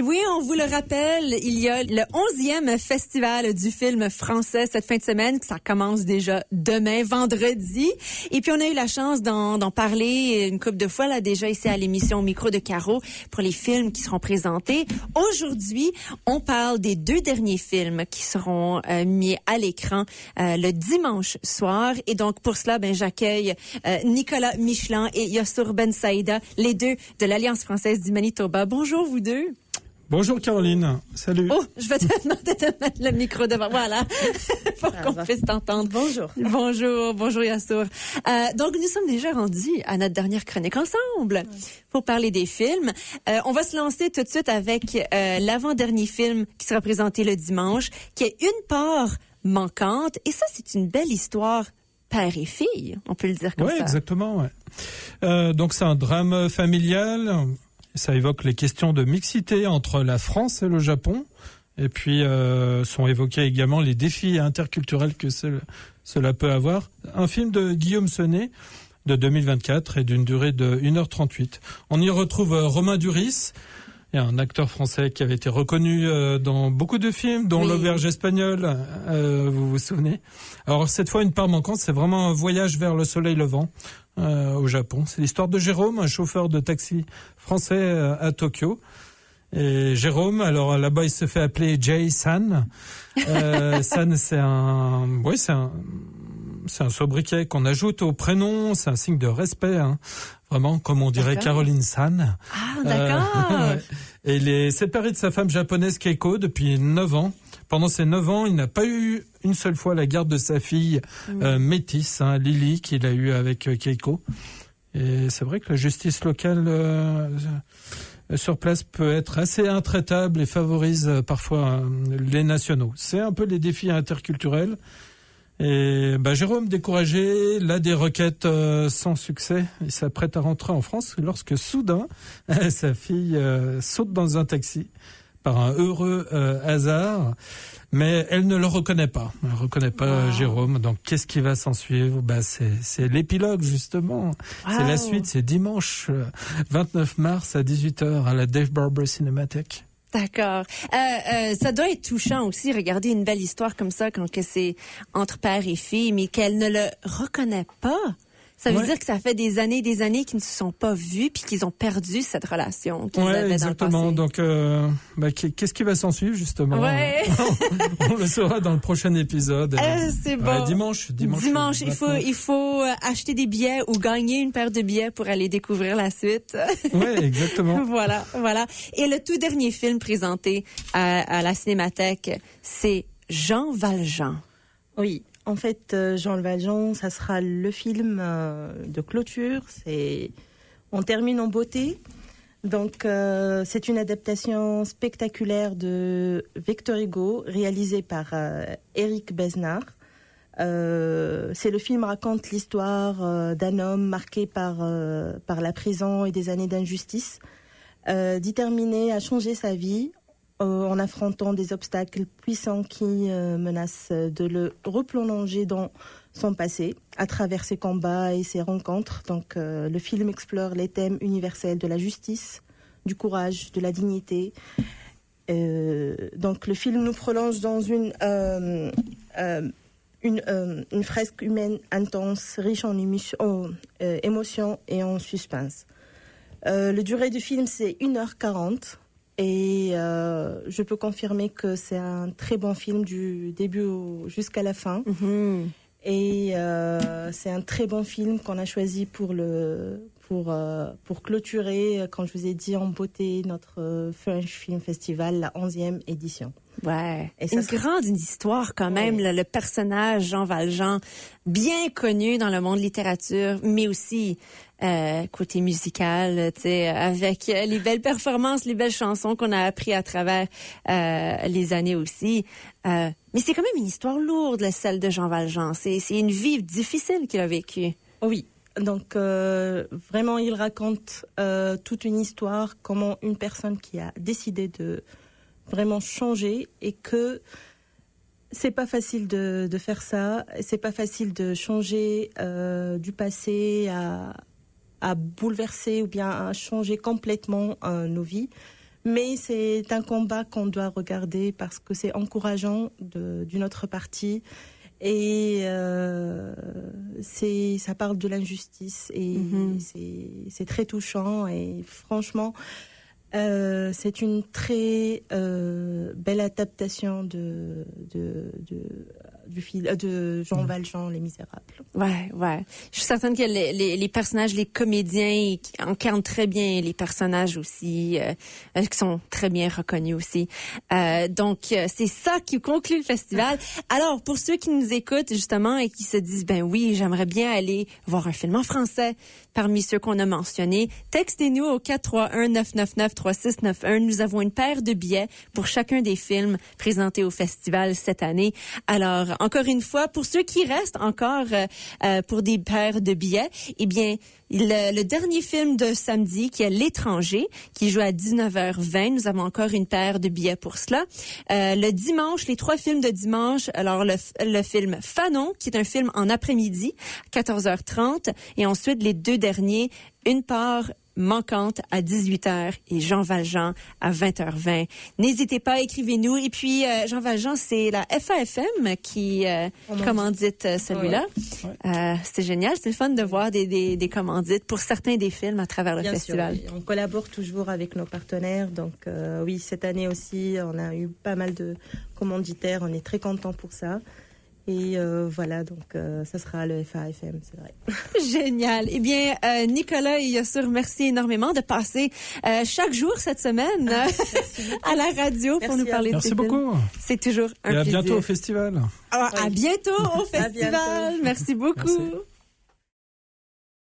oui, on vous le rappelle, il y a le 11e festival du film français cette fin de semaine. Ça commence déjà demain, vendredi. Et puis, on a eu la chance d'en parler une couple de fois, là, déjà ici à l'émission Micro de Caro pour les films qui seront présentés. Aujourd'hui, on parle des 2 derniers films qui seront mis à l'écran le dimanche soir. Et donc, pour cela, j'accueille Nicolas Michelin et Yassour Ben Saïda, les 2 de l'Alliance française du Manitoba. Bonjour, vous 2. Bonjour Caroline, salut. Oh, je vais te demander de mettre le micro devant, voilà, pour qu'on puisse t'entendre. Bonjour Yassour. Donc, nous sommes déjà rendus à notre dernière chronique ensemble pour parler des films. On va se lancer tout de suite avec l'avant-dernier film qui sera présenté le dimanche, qui est une part manquante. Et ça, c'est une belle histoire père et fille, on peut le dire comme ça. Oui, exactement. Ouais. Donc, c'est un drame familial. Ça évoque les questions de mixité entre la France et le Japon. Et puis, sont évoqués également les défis interculturels que cela peut avoir. Un film de Guillaume Senet de 2024 et d'une durée de 1h38. On y retrouve Romain Duris, et un acteur français qui avait été reconnu dans beaucoup de films, dont L'Auberge espagnole, vous vous souvenez. Alors, cette fois, une part manquante, c'est vraiment un voyage vers le soleil levant. Au Japon. C'est l'histoire de Jérôme, un chauffeur de taxi français à Tokyo. Et Jérôme, alors là-bas, il se fait appeler Jay-san. San, c'est un sobriquet qu'on ajoute au prénom. C'est un signe de respect, hein. Vraiment, comme on dirait Caroline San. Ah, d'accord. Ouais. Et il est séparé de sa femme japonaise Keiko depuis 9 ans. Pendant ces 9 ans, il n'a pas eu une seule fois la garde de sa fille métisse, Lily, qu'il a eu avec Keiko. Et c'est vrai que la justice locale sur place peut être assez intraitable et favorise parfois les nationaux. C'est un peu les défis interculturels. Et Jérôme, découragé, là des requêtes sans succès, il s'apprête à rentrer en France lorsque soudain, sa fille saute dans un taxi par un heureux hasard, mais elle ne le reconnaît pas. Elle ne reconnaît pas Jérôme. Donc, qu'est-ce qui va s'en suivre ? C'est l'épilogue, justement. C'est la suite. C'est dimanche 29 mars à 18h à la Dave Barber Cinematheque. D'accord. Ça doit être touchant aussi, regarder une belle histoire comme ça quand que c'est entre père et fille, mais qu'elle ne le reconnaît pas. Ça veut dire que ça fait des années qu'ils ne se sont pas vus puis qu'ils ont perdu cette relation qu'ils avaient exactement. dans le passé. Donc, qu'est-ce qui va s'en suivre, justement? Ouais. On le saura dans le prochain épisode. C'est bon. Dimanche, il faut acheter des billets ou gagner une paire de billets pour aller découvrir la suite. Ouais, exactement. Voilà. Et le tout dernier film présenté à la Cinémathèque, c'est Jean Valjean. Oui. En fait, Jean Valjean, ça sera le film de clôture. On termine en beauté. Donc, c'est une adaptation spectaculaire de Victor Hugo, réalisée par Éric Besnard. Le film raconte l'histoire d'un homme marqué par la prison et des années d'injustice, déterminé à changer sa vie en affrontant des obstacles puissants qui menacent de le replonger dans son passé à travers ses combats et ses rencontres. Donc, le film explore les thèmes universels de la justice, du courage, de la dignité. Donc, le film nous prolonge dans une fresque humaine intense, riche en émotions et en suspense. La durée du film, c'est 1h40. Et je peux confirmer que c'est un très bon film du début jusqu'à la fin. Mm-hmm. Et c'est un très bon film qu'on a choisi pour clôturer, quand je vous ai dit, en beauté, notre French Film Festival, la 11e édition. Ouais. Et une grande histoire quand même, le personnage Jean Valjean, bien connu dans le monde de littérature, mais aussi côté musical, tu sais, avec les belles performances, les belles chansons qu'on a appris à travers les années aussi. Mais c'est quand même une histoire lourde, celle de Jean Valjean. C'est une vie difficile qu'il a vécue. Oui. Donc, vraiment, il raconte toute une histoire, comment une personne qui a décidé de vraiment changer et que c'est pas facile de faire ça, c'est pas facile de changer du passé à bouleverser ou bien à changer complètement nos vies. Mais c'est un combat qu'on doit regarder parce que c'est encourageant d'une autre partie. Et ça parle de l'injustice et c'est très touchant. Et franchement, c'est une très belle adaptation du film de Jean Valjean, Les Misérables. Ouais. Je suis certaine que les personnages, les comédiens qui incarnent très bien les personnages aussi, qui sont très bien reconnus aussi. Donc, c'est ça qui conclut le festival. Alors, pour ceux qui nous écoutent, justement, et qui se disent, ben oui, j'aimerais bien aller voir un film en français parmi ceux qu'on a mentionnés, textez-nous au 431-999-3691. Nous avons une paire de billets pour chacun des films présentés au festival cette année. Alors, encore une fois, pour ceux qui restent encore pour des paires de billets, eh bien, le dernier film de samedi, qui est L'Étranger, qui joue à 19h20, nous avons encore une paire de billets pour cela. Le dimanche, les 3 films de dimanche, alors le film Fanon, qui est un film en après-midi, 14h30, et ensuite les 2 derniers, une part manquante à 18h et Jean Valjean à 20h20. N'hésitez pas, écrivez-nous. Et puis, Jean Valjean, c'est la FAFM qui commandite celui-là. Ouais. C'est génial. C'est le fun de voir des commandites pour certains des films à travers le festival. Sûr. On collabore toujours avec nos partenaires. Donc, oui, cette année aussi, on a eu pas mal de commanditaires. On est très contents pour ça. Et voilà, donc ça sera le FAFM, c'est vrai. Génial. Eh bien, Nicolas et Yossur, merci énormément de passer chaque jour cette semaine à la radio pour nous parler de ces films. Merci beaucoup. C'est toujours un plaisir. Et à bientôt au festival. À bientôt au festival. Merci beaucoup. Merci.